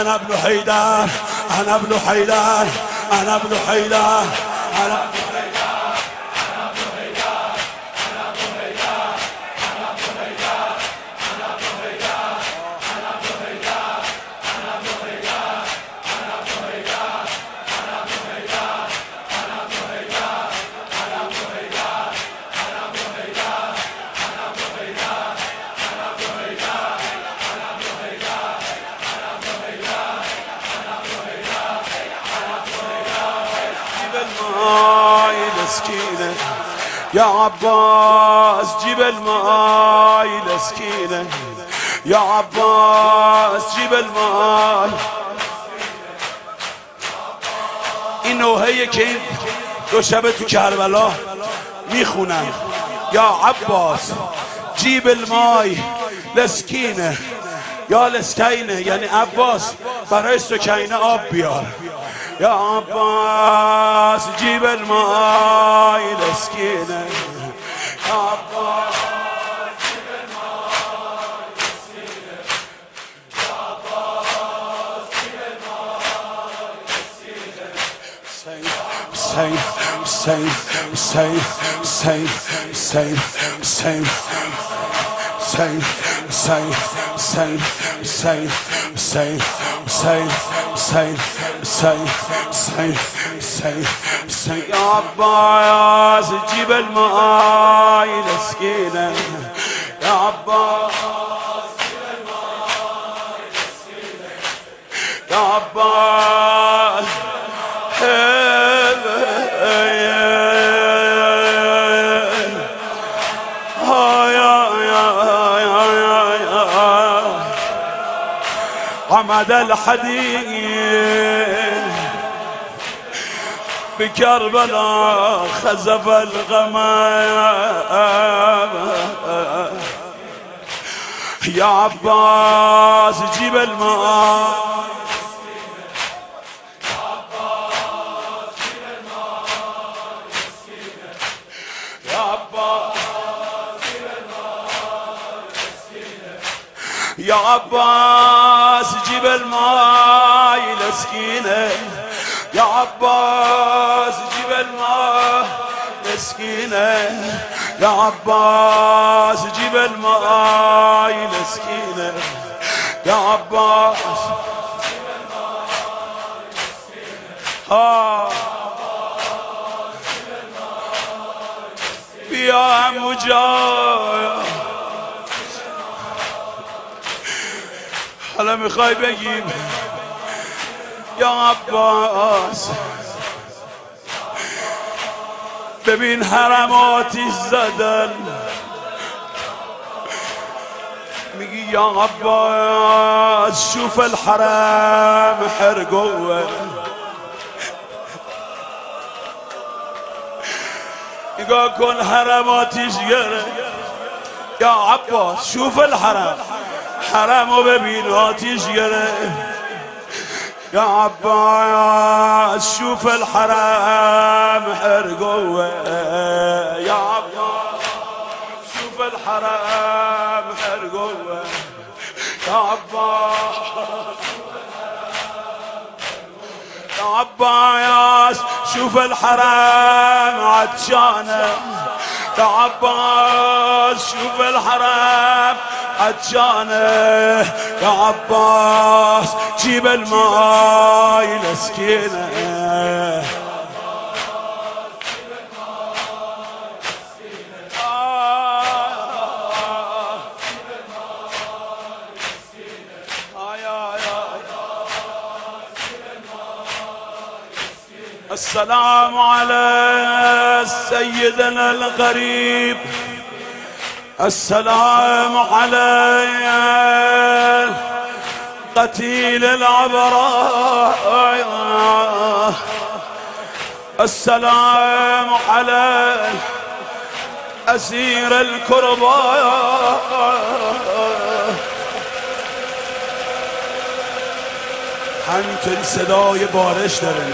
انا ابن حيدر انا ابن حيدر انا ابن حيدر انا مسكينة يا عباس جيب الماي مسكينة يا عباس جيب الماي. اینو هی که این دو شب تو کربلا میخونن یا عباس جیب الماي لسکینه یا لسکینه، یعنی عباس برای سکینه آب بیار. يا عباس جيب الماي لسكينة يا عباس جيب الماي لسكينة يا عباس جيب الماي لسكينة. حسين حسين حسين حسين حسين حسين حسين حسين حسين حسين حسين حسين حسين حسين حسين حسين حسين. يا عباس جيب الماي لسكينة يا عباس جيب الماي لسكينة يا عباس عمد الحديد بكربلاء خزف الغمام. يا عباس جيب الماء يا عباس جيب الماء يا عباس جيب الماء يا عباس جيب الماي لسكينة يا عباس جيب الماي لسكينة يا عباس جيب الماي لسكينة يا عباس جيب الماي لسكينة. يا مجاهد حالا میخوای بگیم یا عباس ببین حرم آتیش زدن، میگی یا عباس شوف الحرم حرقوه. نگاه کن حرم آتیش گره یا عباس شوف الحرم حرمو ببین آتیش گره یا عباس شوف الحرم حرقوه یا عباس شوف الحرم حرقوه يا عباس يا عباس شوف الحرم عطشانه يا عباس شوف الحرم عطشانه يا عباس جيب الماي لسكينه السلام على سيدنا الغريب، السلام على قتيل العبراء، السلام على أسير الكرباء. همینطوری صدای بارش داره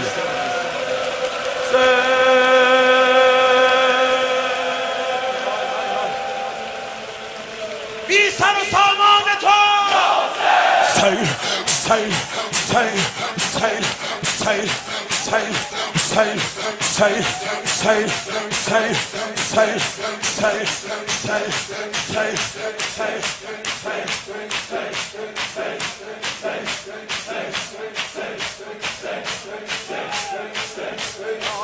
بی سر و سامان تو حسين حسين حسين حسين حسين حسين حسين حسين حسين حسين حسين حسين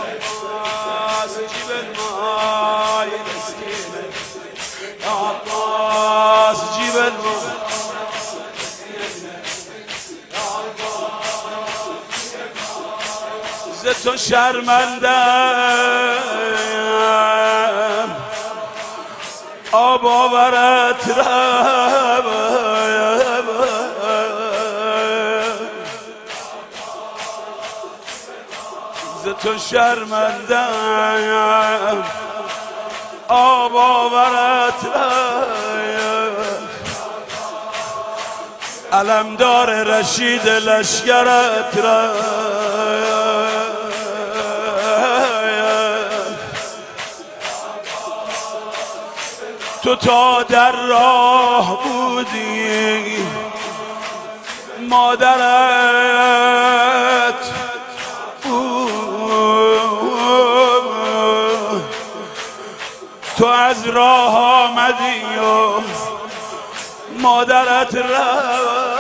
عباس جيب الماي مسكينة يا عباس جيب الماي تو شرمندم آب آورت رب ز تو شرمندم آب آورت رب علمدار رشید لشکرت رب تو تا در راه بودی مادرت بود تو از راه آمدی و مادرت رفت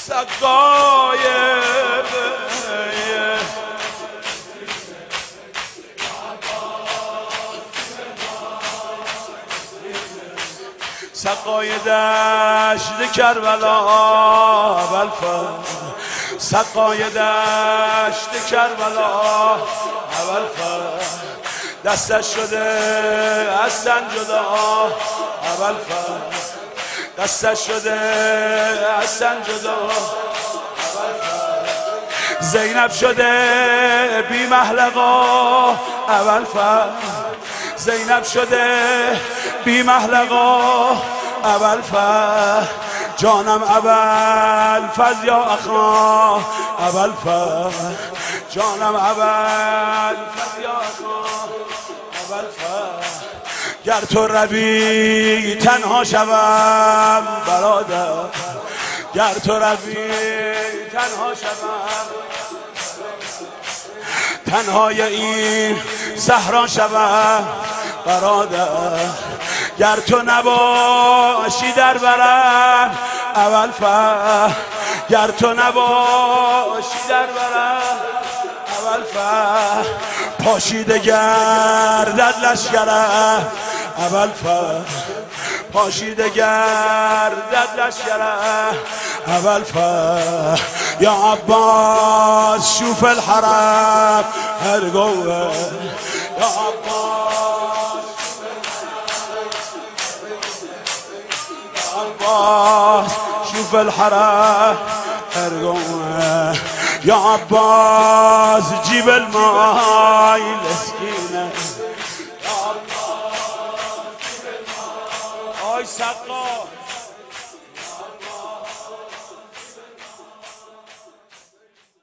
سقای سقای دشت کربلا ابوالفضل سقای دشت کربلا ابوالفضل دستش شده از تن جدا ابوالفضل دستش شده از تن جدا زینب شده بی محلقا ابوالفضل زینب شده بی محلقا ابوالفضل جانم ابوالفضل یا اخا ابوالفضل جانم ابوالفضل یا اخا ابوالفضل گر تو روی تنها شوم برادر گر تو روی تنها شوم تنهای این صحرا شوم برادر گر تو نباشی در برم ابوالفضل گر تو نباشی در برم ابوالفضل پاشیده گردد لشکرم ابوالفضل پاشیده گردد لشکرم ابوالفضل یا عباس شوف الحرم ارجوه یا عباس عباس شوف الحرم ارجوه يا عباس جيب الماي السكينة يا عباس جيب الماي. آي سقا